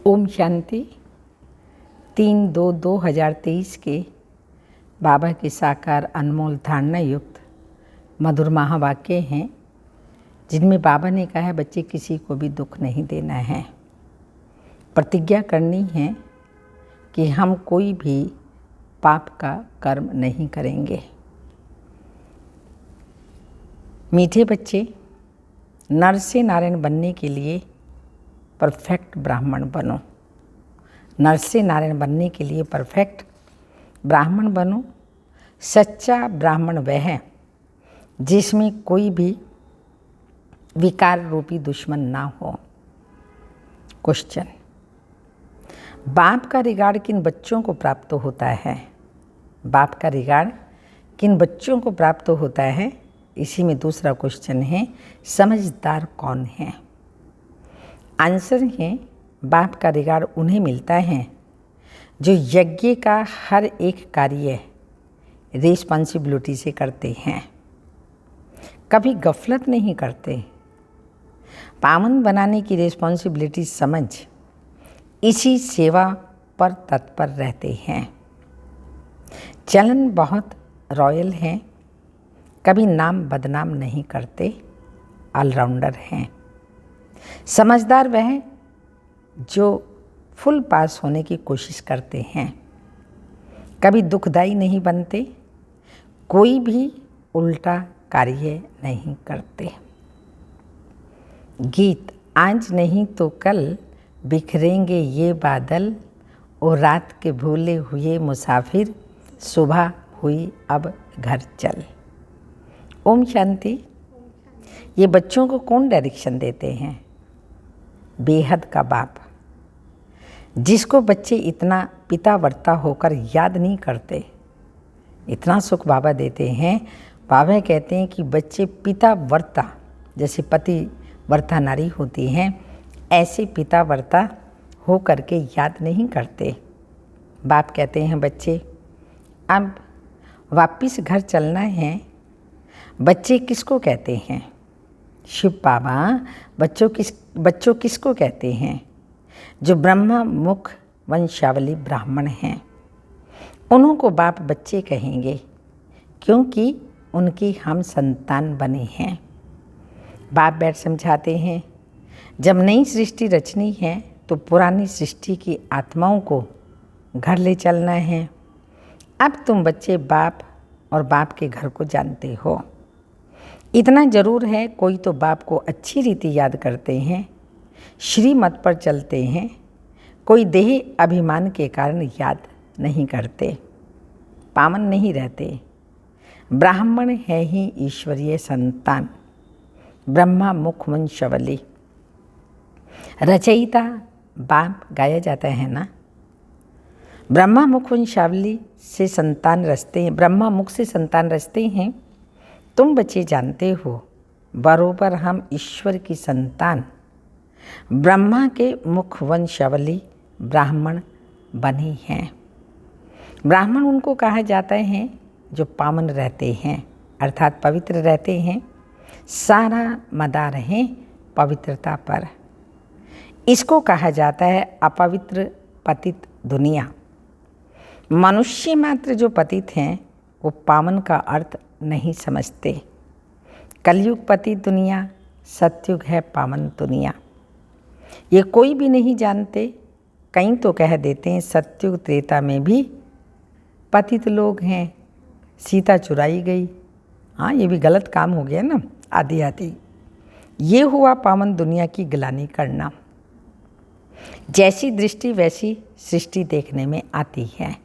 ओम शांति। 3/2/2023 के बाबा के साकार अनमोल धारणा युक्त मधुर महावाक्य हैं, जिनमें बाबा ने कहा है बच्चे किसी को भी दुख नहीं देना है। प्रतिज्ञा करनी है कि हम कोई भी पाप का कर्म नहीं करेंगे। मीठे बच्चे, नर से नारायण बनने के लिए परफेक्ट ब्राह्मण बनो। नर से नारायण बनने के लिए परफेक्ट ब्राह्मण बनो। सच्चा ब्राह्मण वह है जिसमें कोई भी विकार रूपी दुश्मन ना हो। क्वेश्चन: बाप का रिगार्ड किन बच्चों को प्राप्त होता है? बाप का रिगार्ड किन बच्चों को प्राप्त होता है? इसी में दूसरा क्वेश्चन है, समझदार कौन है? आंसर है, बाप का रिगार्ड उन्हें मिलता है जो यज्ञ का हर एक कार्य रिस्पॉन्सिबिलिटी से करते हैं, कभी गफलत नहीं करते, पावन बनाने की रिस्पॉन्सिबिलिटी समझ इसी सेवा पर तत्पर रहते हैं। चलन बहुत रॉयल है, कभी नाम बदनाम नहीं करते, ऑलराउंडर हैं। समझदार वह जो फुल पास होने की कोशिश करते हैं, कभी दुखदाई नहीं बनते, कोई भी उल्टा कार्य नहीं करते। गीत: आज नहीं तो कल बिखरेंगे ये बादल, और रात के भूले हुए मुसाफिर, सुबह हुई अब घर चल। ओम शांति। ये बच्चों को कौन डायरेक्शन देते हैं? बेहद का बाप, जिसको बच्चे इतना पिता वर्ता होकर याद नहीं करते। इतना सुख बाबा देते हैं। बाबा कहते हैं कि बच्चे पिता वर्ता, जैसे पति वर्ता नारी होती हैं, ऐसे पिता वर्ता हो करके याद नहीं करते। बाप कहते हैं बच्चे अब वापिस घर चलना है। बच्चे किसको कहते हैं? शिव बाबा बच्चों किसको कहते हैं? जो ब्रह्मा मुख वंशावली ब्राह्मण हैं, उन्हों को बाप बच्चे कहेंगे, क्योंकि उनकी हम संतान बने हैं। बाप बैठ समझाते हैं, जब नई सृष्टि रचनी है तो पुरानी सृष्टि की आत्माओं को घर ले चलना है। अब तुम बच्चे बाप और बाप के घर को जानते हो। इतना जरूर है, कोई तो बाप को अच्छी रीति याद करते हैं, श्रीमत पर चलते हैं, कोई देह अभिमान के कारण याद नहीं करते, पावन नहीं रहते। ब्राह्मण है ही ईश्वरीय संतान, ब्रह्मा मुख वंशावली। रचयिता बाप गाया जाता है ना। ब्रह्मा मुख वंशावली से संतान रचते हैं, ब्रह्मा मुख से संतान रचते हैं। तुम बच्चे जानते हो बरोबर हम ईश्वर की संतान ब्रह्मा के मुख वंशावली ब्राह्मण बने हैं। ब्राह्मण उनको कहा जाता है जो पावन रहते हैं, अर्थात पवित्र रहते हैं। सारा मदार है पवित्रता पर। इसको कहा जाता है अपवित्र पतित दुनिया। मनुष्य मात्र जो पतित हैं वो पावन का अर्थ नहीं समझते। कलयुग पति दुनिया, सतयुग है पावन दुनिया। ये कोई भी नहीं जानते। कई तो कह देते हैं सतयुग त्रेता में भी पतित लोग हैं, सीता चुराई गई। हाँ, ये भी गलत काम हो गया ना। आदि आदि ये हुआ पावन दुनिया की गिलानी करना। जैसी दृष्टि वैसी सृष्टि देखने में आती है।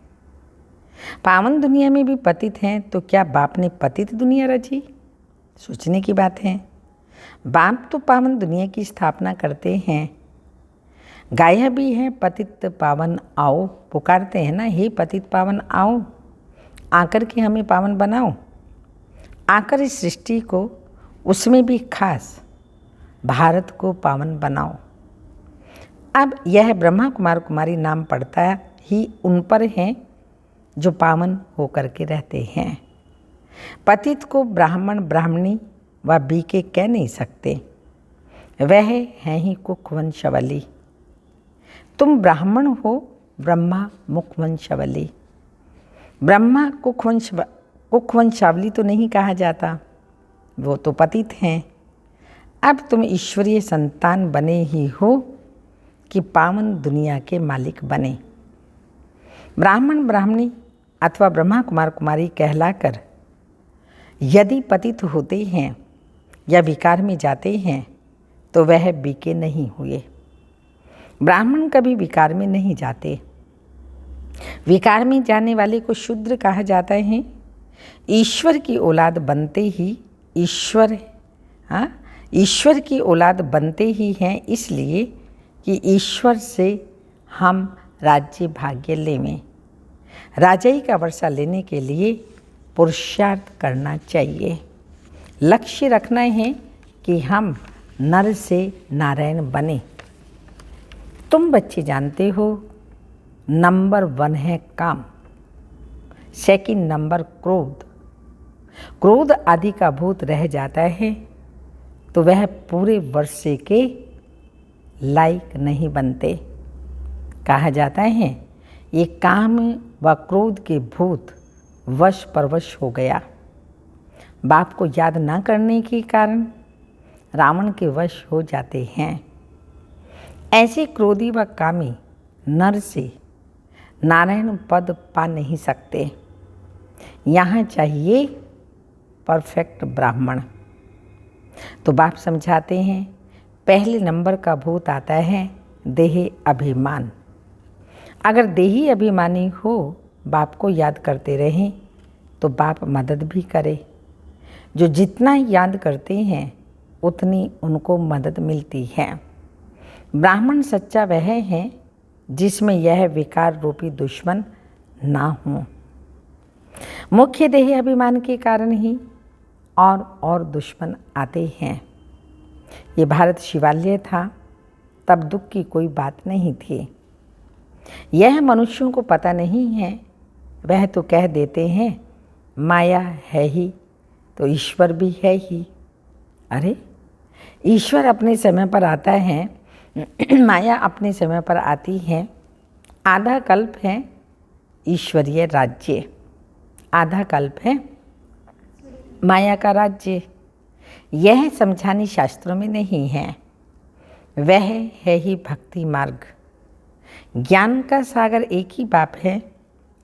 पावन दुनिया में भी पतित हैं, तो क्या बाप ने पतित दुनिया रची? सोचने की बात है। बाप तो पावन दुनिया की स्थापना करते हैं। गाया भी है, पतित पावन आओ, पुकारते हैं ना, हे पतित पावन आओ, आकर के हमें पावन बनाओ। आकर इस सृष्टि को, उसमें भी खास भारत को पावन बनाओ। अब यह ब्रह्मा कुमार कुमारी नाम पड़ता ही उन पर है जो पावन होकर के रहते हैं। पतित को ब्राह्मण ब्राह्मणी व बीके कह नहीं सकते, वह है ही कुख वंशावली। तुम ब्राह्मण हो, ब्रह्मा मुखवंशावली। ब्रह्मा कुखवंशावली तो नहीं कहा जाता, वो तो पतित हैं। अब तुम ईश्वरीय संतान बने ही हो कि पावन दुनिया के मालिक बने। ब्राह्मण ब्राह्मणी अथवा ब्रह्मा कुमार कुमारी कहलाकर यदि पतित होते हैं या विकार में जाते हैं तो वह बीके नहीं हुए। ब्राह्मण कभी विकार में नहीं जाते। विकार में जाने वाले को शूद्र कहा जाता है। ईश्वर की औलाद बनते ही ईश्वर की औलाद बनते ही हैं, इसलिए कि ईश्वर से हम राज्य भाग्य लेवें। राजाई का वर्षा लेने के लिए पुरुषार्थ करना चाहिए। लक्ष्य रखना है कि हम नर से नारायण बने। तुम बच्चे जानते हो, नंबर 1 है काम, सेकंड नंबर क्रोध। क्रोध आदि का भूत रह जाता है तो वह पूरे वर्षे के लायक नहीं बनते। कहा जाता है ये काम व क्रोध के भूत वश परवश हो गया। बाप को याद न करने के कारण रावण के वश हो जाते हैं। ऐसे क्रोधी व कामी नर से नारायण पद पा नहीं सकते। यहाँ चाहिए परफेक्ट ब्राह्मण। तो बाप समझाते हैं, पहले नंबर का भूत आता है देही अभिमान। अगर देही अभिमानी हो, बाप को याद करते रहें तो बाप मदद भी करे। जो जितना याद करते हैं उतनी उनको मदद मिलती है। ब्राह्मण सच्चा वह है जिसमें यह विकार रूपी दुश्मन ना हो। मुख्य देही अभिमान के कारण ही और दुश्मन आते हैं। ये भारत शिवालय था, तब दुख की कोई बात नहीं थी। यह मनुष्यों को पता नहीं है, वह तो कह देते हैं माया है ही तो ईश्वर भी है ही। अरे ईश्वर अपने समय पर आता है, माया अपने समय पर आती है। आधा कल्प है ईश्वरीय राज्य, आधा कल्प है माया का राज्य। यह समझानी शास्त्रों में नहीं है, वह है ही भक्ति मार्ग। ज्ञान का सागर एक ही बाप है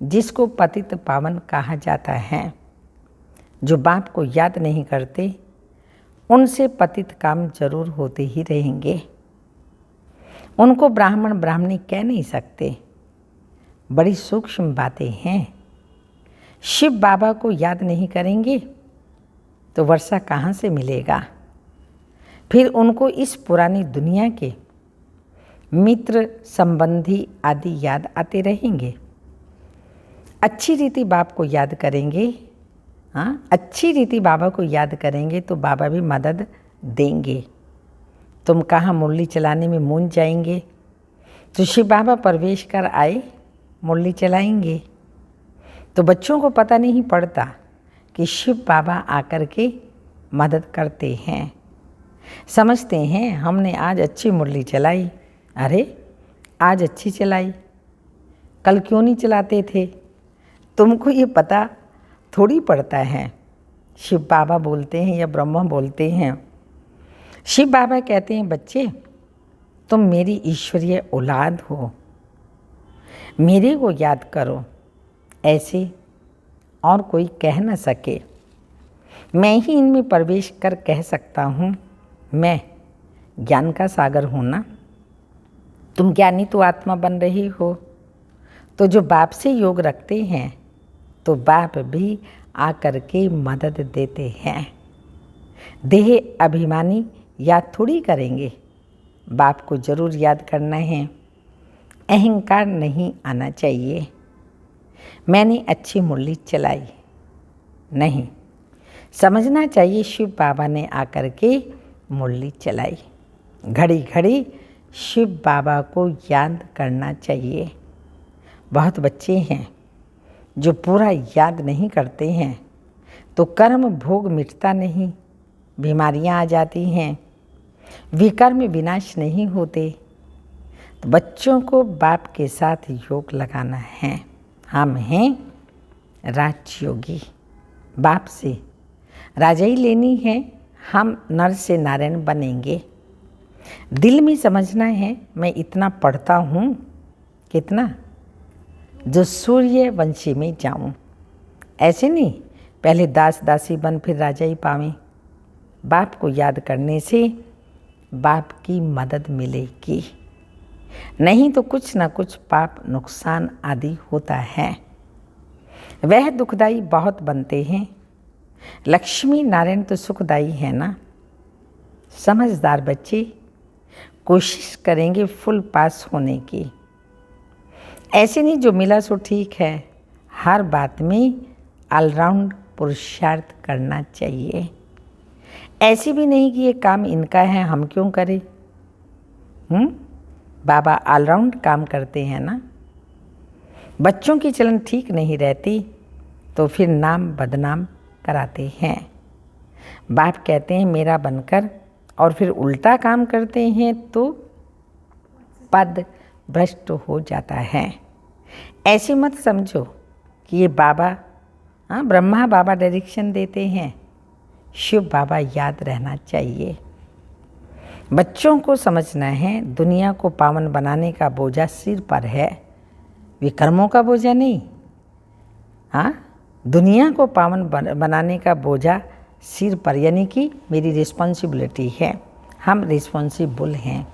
जिसको पतित पावन कहा जाता है। जो बाप को याद नहीं करते उनसे पतित काम जरूर होते ही रहेंगे। उनको ब्राह्मण ब्राह्मणी कह नहीं सकते। बड़ी सूक्ष्म बातें हैं। शिव बाबा को याद नहीं करेंगे तो वर्षा कहाँ से मिलेगा। फिर उनको इस पुरानी दुनिया के मित्र संबंधी आदि याद आते रहेंगे। अच्छी रीति बाप को याद करेंगे, अच्छी रीति बाबा को याद करेंगे तो बाबा भी मदद देंगे। तुम कहाँ मुरली चलाने में मूंझ जाएंगे तो शिव बाबा प्रवेश कर आए, मुरली चलाएंगे। तो बच्चों को पता नहीं पड़ता कि शिव बाबा आकर के मदद करते हैं। समझते हैं हमने आज अच्छी मुरली चलाई, अरे आज अच्छी चलाई, कल क्यों नहीं चलाते थे। तुमको ये पता थोड़ी पड़ता है शिव बाबा बोलते हैं या ब्रह्मा बोलते हैं। शिव बाबा कहते हैं बच्चे तुम मेरी ईश्वरीय औलाद हो, मेरे को याद करो। ऐसे और कोई कह न सके। मैं ही इनमें प्रवेश कर कह सकता हूँ मैं ज्ञान का सागर हूँ ना। तुम ज्ञानी तो आत्मा बन रही हो, तो जो बाप से योग रखते हैं तो बाप भी आकर के मदद देते हैं। देह अभिमानी याद थोड़ी करेंगे, बाप को जरूर याद करना है। अहंकार नहीं आना चाहिए। मैंने अच्छी मुरली चलाई नहीं, समझना चाहिए शिव बाबा ने आकर के मुरली चलाई। घड़ी घड़ी शिव बाबा को याद करना चाहिए। बहुत बच्चे हैं जो पूरा याद नहीं करते हैं तो कर्म भोग मिटता नहीं, बीमारियां आ जाती हैं, विकर्म विनाश नहीं होते। तो बच्चों को बाप के साथ योग लगाना है। हम हैं राजयोगी, बाप से राजाई लेनी है, हम नर से नारायण बनेंगे। दिल में समझना है मैं इतना पढ़ता हूँ, कितना, जो सूर्य वंशी में जाऊँ। ऐसे नहीं पहले दास दासी बन फिर राजाई पावें। बाप को याद करने से बाप की मदद मिलेगी, नहीं तो कुछ ना कुछ पाप नुकसान आदि होता है। वह दुखदाई बहुत बनते हैं, लक्ष्मी नारायण तो सुखदाई है ना। समझदार बच्चे कोशिश करेंगे फुल पास होने की। ऐसे नहीं जो मिला सो ठीक है, हर बात में ऑलराउंड पुरुषार्थ करना चाहिए। ऐसे भी नहीं कि ये काम इनका है हम क्यों करें। बाबा ऑलराउंड काम करते हैं ना। बच्चों की चलन ठीक नहीं रहती तो फिर नाम बदनाम कराते हैं। बाप कहते हैं मेरा बनकर और फिर उल्टा काम करते हैं तो पद भ्रष्ट हो जाता है। ऐसे मत समझो कि ये बाबा, ब्रह्मा बाबा डायरेक्शन देते हैं, शिव बाबा याद रहना चाहिए। बच्चों को समझना है दुनिया को पावन बनाने का बोझा सिर पर है, विकर्मों का बोझा नहीं। दुनिया को पावन बनाने का बोझा सिर पर, यानी कि मेरी रिस्पॉन्सिबिलिटी है, हम रिस्पॉन्सिबल हैं।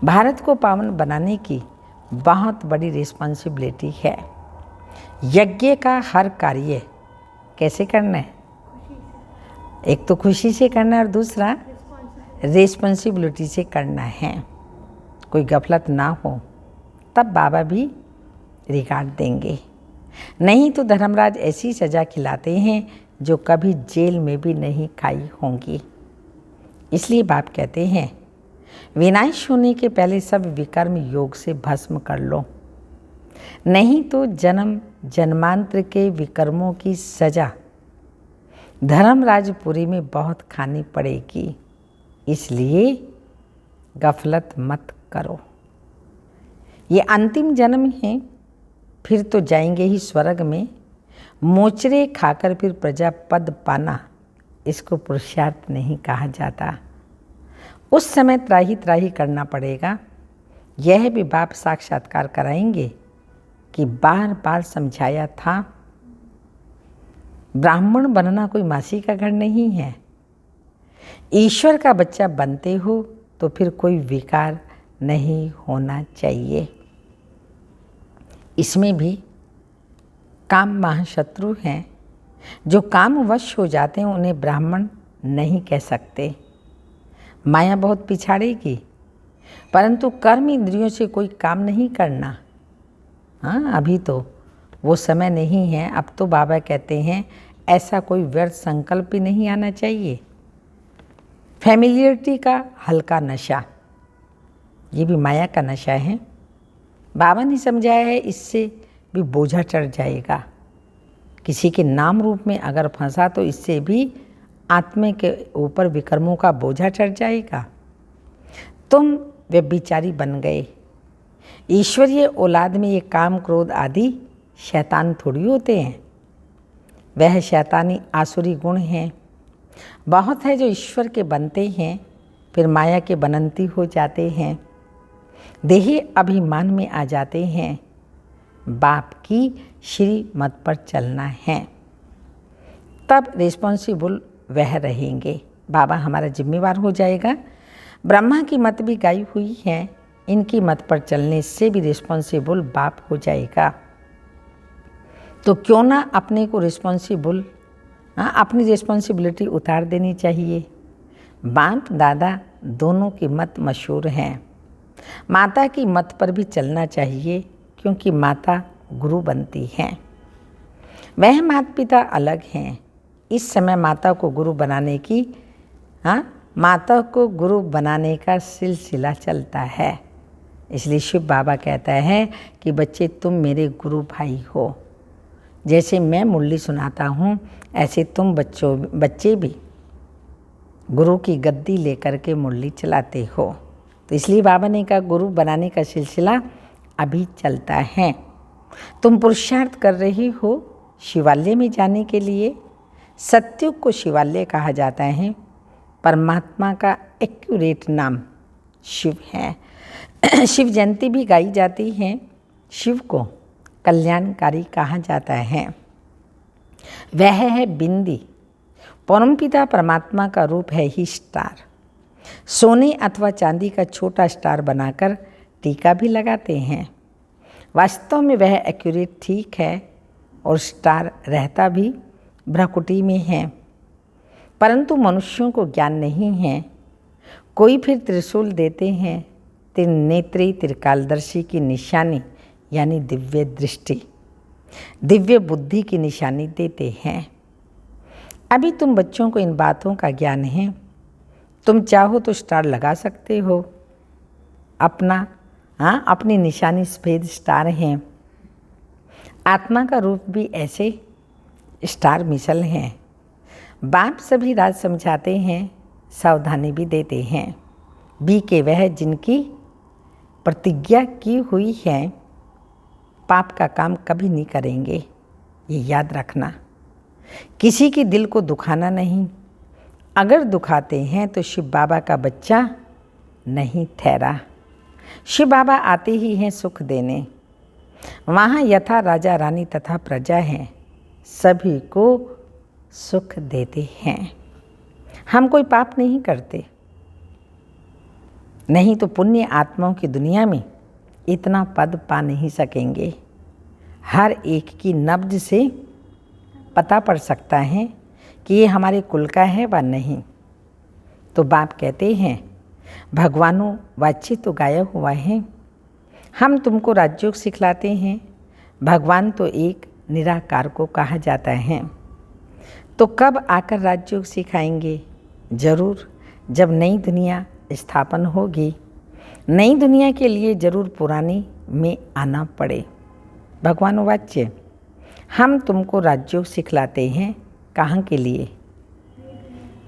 भारत को पावन बनाने की बहुत बड़ी रिस्पॉन्सिबिलिटी है। यज्ञ का हर कार्य कैसे करना है, एक तो खुशी से करना है और दूसरा रिस्पॉन्सिबिलिटी से करना है। कोई गफलत ना हो तब बाबा भी रिगार्ड देंगे, नहीं तो धर्मराज ऐसी सज़ा खिलाते हैं जो कभी जेल में भी नहीं खाई होंगी। इसलिए बाप कहते हैं विनाश होने के पहले सब विकर्म योग से भस्म कर लो, नहीं तो जन्म जन्मांतर के विकर्मों की सज़ा धर्मराजपुरी में बहुत खानी पड़ेगी। इसलिए गफलत मत करो। ये अंतिम जन्म है, फिर तो जाएंगे ही स्वर्ग में। मोचरे खाकर फिर प्रजा पद पाना, इसको पुरुषार्थ नहीं कहा जाता। उस समय त्राही त्राही करना पड़ेगा। यह भी बाप साक्षात्कार कराएंगे कि बार बार समझाया था, ब्राह्मण बनना कोई मासी का घर नहीं है। ईश्वर का बच्चा बनते हो तो फिर कोई विकार नहीं होना चाहिए। इसमें भी काम महाशत्रु हैं। जो कामवश हो जाते हैं उन्हें ब्राह्मण नहीं कह सकते। माया बहुत पिछाड़ेगी, परंतु कर्म इंद्रियों से कोई काम नहीं करना। अभी तो वो समय नहीं है। अब तो बाबा कहते हैं ऐसा कोई व्यर्थ संकल्प भी नहीं आना चाहिए। फैमिलियरिटी का हल्का नशा, ये भी माया का नशा है। बाबा ने समझाया है इससे भी बोझा चढ़ जाएगा। किसी के नाम रूप में अगर फंसा तो इससे भी आत्मा के ऊपर विकर्मों का बोझा चढ़ जाएगा। तुम व्यभिचारी बन गए। ईश्वरीय औलाद में ये काम क्रोध आदि शैतान थोड़ी होते हैं, वह शैतानी आसुरी गुण हैं। बहुत है जो ईश्वर के बनते हैं फिर माया के बनंती हो जाते हैं, देही अभिमान में आ जाते हैं। बाप की श्रीमत पर चलना है, तब रिस्पॉन्सिबल वह रहेंगे। बाबा हमारा जिम्मेवार हो जाएगा। ब्रह्मा की मत भी गाई हुई है, इनकी मत पर चलने से भी रिस्पॉन्सिबल बाप हो जाएगा। तो क्यों ना अपने को रिस्पॉन्सिबल, अपनी रिस्पॉन्सिबिलिटी उतार देनी चाहिए। बाप दादा दोनों की मत मशहूर हैं। माता की मत पर भी चलना चाहिए, क्योंकि माता गुरु बनती हैं। वह माता पिता अलग हैं। इस समय माता को गुरु बनाने की माता को गुरु बनाने का सिलसिला चलता है। इसलिए शिव बाबा कहता है कि बच्चे तुम मेरे गुरु भाई हो। जैसे मैं मुरली सुनाता हूँ ऐसे तुम बच्चे भी गुरु की गद्दी लेकर के मुरली चलाते हो। तो इसलिए बाबा ने कहा गुरु बनाने का सिलसिला अभी चलता है। तुम पुरुषार्थ कर रही हो शिवालय में जाने के लिए। सत्युग को शिवालय कहा जाता है। परमात्मा का एक्यूरेट नाम शिव है। शिव जयंती भी गाई जाती है। शिव को कल्याणकारी कहा जाता है। वह है बिंदी। परमपिता परमात्मा का रूप है ही स्टार। सोने अथवा चांदी का छोटा स्टार बनाकर टीका भी लगाते हैं। वास्तव में वह एक्यूरेट ठीक है और स्टार रहता भी भ्रकुटी में है, परंतु मनुष्यों को ज्ञान नहीं है। कोई फिर त्रिशूल देते हैं, त्रिनेत्री त्रिकालदर्शी की निशानी यानी दिव्य दृष्टि, दिव्य बुद्धि की निशानी देते हैं। अभी तुम बच्चों को इन बातों का ज्ञान है। तुम चाहो तो स्टार लगा सकते हो। अपनी निशानी सफेद स्टार हैं। आत्मा का रूप भी ऐसे स्टार मिसल हैं। बाप सभी राज समझाते हैं, सावधानी भी देते हैं। बी के वह जिनकी प्रतिज्ञा की हुई है पाप का काम कभी नहीं करेंगे, ये याद रखना। किसी की दिल को दुखाना नहीं। अगर दुखाते हैं तो शिव बाबा का बच्चा नहीं ठहरा। शिव बाबा आते ही हैं सुख देने। वहाँ यथा राजा रानी तथा प्रजा हैं, सभी को सुख देते हैं। हम कोई पाप नहीं करते, नहीं तो पुण्य आत्माओं की दुनिया में इतना पद पा नहीं सकेंगे। हर एक की नब्ज से पता पड़ सकता है कि ये हमारे कुल का है व नहीं। तो बाप कहते हैं भगवानों वाच्य तो गाया हुआ है, हम तुमको राजयोग सिखलाते हैं। भगवान तो एक निराकार को कहा जाता है। तो कब आकर राजयोग सिखाएंगे? जरूर जब नई दुनिया स्थापन होगी। नई दुनिया के लिए जरूर पुरानी में आना पड़े। भगवान वाच्य हम तुमको राजयोग सिखलाते हैं। कहाँ के लिए?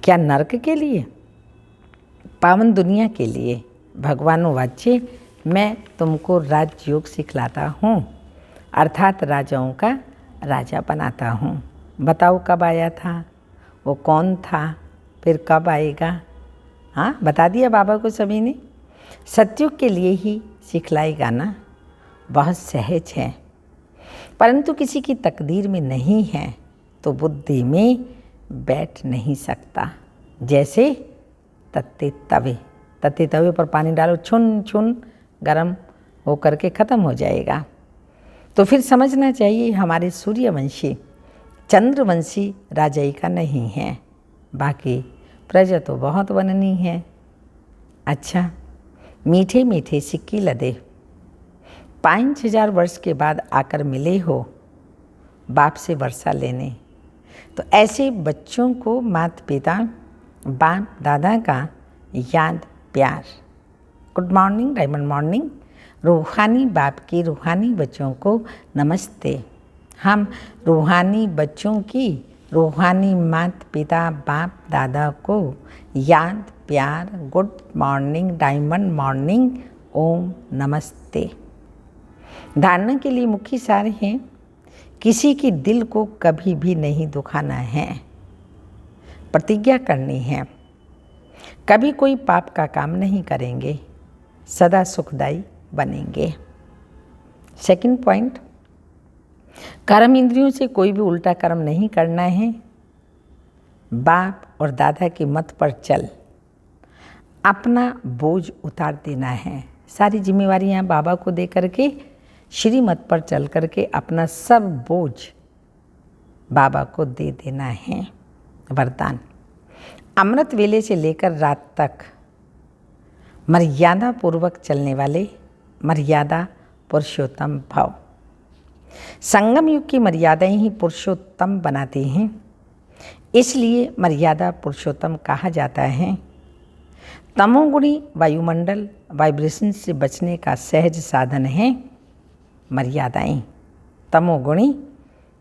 क्या नरक के लिए? पावन दुनिया के लिए। भगवान वाच्य मैं तुमको राजयोग सिखलाता हूँ, अर्थात राजाओं का राजा बनाता हूँ। बताओ कब आया था, वो कौन था, फिर कब आएगा? हाँ, बता दिया बाबा को सभी ने। सत्युग के लिए ही सिखलाएगा ना, बहुत सहज है। परंतु किसी की तकदीर में नहीं है तो बुद्धि में बैठ नहीं सकता। जैसे तत्ते तवे पर पानी डालो, छुन छुन गरम होकर के ख़त्म हो जाएगा। तो फिर समझना चाहिए हमारे सूर्यवंशी चंद्रवंशी राजाई का नहीं है, बाकी प्रजा तो बहुत बननी है। अच्छा, मीठे मीठे सिक्की लदे 5000 वर्ष के बाद आकर मिले हो बाप से वर्षा लेने। तो ऐसे बच्चों को माता पिता बाप दादा का याद प्यार। Good morning, diamond morning. रूहानी बाप की रूहानी बच्चों को नमस्ते। हम रूहानी बच्चों की रूहानी माता पिता बाप दादा को याद प्यार, गुड मॉर्निंग, डायमंड मॉर्निंग, ओम नमस्ते। धारणा के लिए मुख्य सार हैं, किसी की दिल को कभी भी नहीं दुखाना है। प्रतिज्ञा करनी है, कभी कोई पाप का काम नहीं करेंगे, सदा सुखदायी बनेंगे। सेकंड पॉइंट, कर्म इंद्रियों से कोई भी उल्टा कर्म नहीं करना है। बाप और दादा के मत पर चल अपना बोझ उतार देना है। सारी जिम्मेवारियां बाबा को दे करके श्रीमत पर चल करके अपना सब बोझ बाबा को दे देना है। वरदान, अमृत वेले से लेकर रात तक मर्यादा पूर्वक चलने वाले मर्यादा पुरुषोत्तम भव। संगम युग की मर्यादाएं ही पुरुषोत्तम बनाती हैं, इसलिए मर्यादा पुरुषोत्तम कहा जाता है। तमोगुणी वायुमंडल वाइब्रेशन से बचने का सहज साधन है मर्यादाएं। तमोगुणी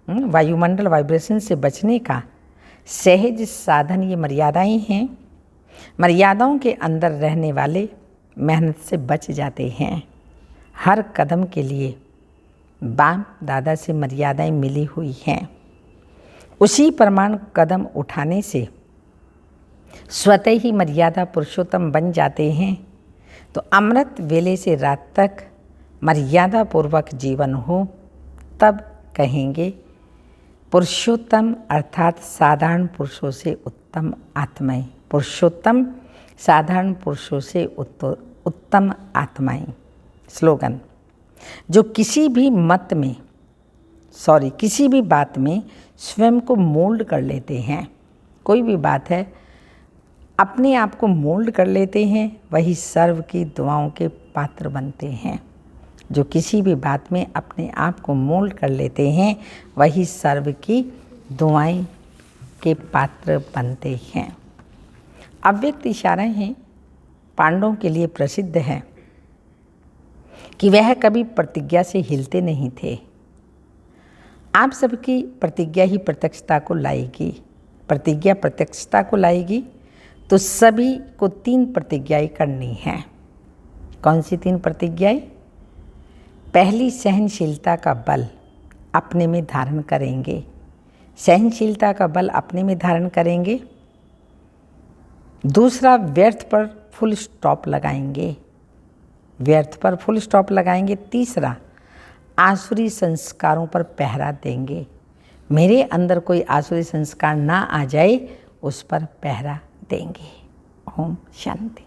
वायुमंडल वाइब्रेशन से बचने का सहज साधन ये मर्यादाएं हैं। मर्यादाओं के अंदर रहने वाले मेहनत से बच जाते हैं। हर कदम के लिए बाप दादा से मर्यादाएं मिली हुई हैं। उसी प्रमाण कदम उठाने से स्वतः ही मर्यादा पुरुषोत्तम बन जाते हैं। तो अमृत वेले से रात तक मर्यादा पूर्वक जीवन हो, तब कहेंगे पुरुषोत्तम अर्थात साधारण पुरुषों से उत्तम आत्माएं। पुरुषोत्तम साधारण पुरुषों से उत्तम आत्माएं। स्लोगन, जो किसी भी बात में स्वयं को मोल्ड कर लेते हैं, कोई भी बात है अपने आप को मोल्ड कर लेते हैं, वही सर्व की दुआओं के पात्र बनते हैं। जो किसी भी बात में अपने आप को मोल्ड कर लेते हैं, वही सर्व की दुआएं के पात्र बनते हैं। अव्यक्त इशारा है, पांडवों के लिए प्रसिद्ध है कि वह कभी प्रतिज्ञा से हिलते नहीं थे। आप सबकी प्रतिज्ञा ही प्रत्यक्षता को लाएगी। प्रतिज्ञा प्रत्यक्षता को लाएगी, तो सभी को 3 प्रतिज्ञाएं करनी हैं। कौन सी 3 प्रतिज्ञाएं? पहली, सहनशीलता का बल अपने में धारण करेंगे। सहनशीलता का बल अपने में धारण करेंगे। दूसरा, व्यर्थ पर फुल स्टॉप लगाएंगे। व्यर्थ पर फुल स्टॉप लगाएंगे। तीसरा, आसुरी संस्कारों पर पहरा देंगे। मेरे अंदर कोई आसुरी संस्कार ना आ जाए, उस पर पहरा देंगे। ओम शांति।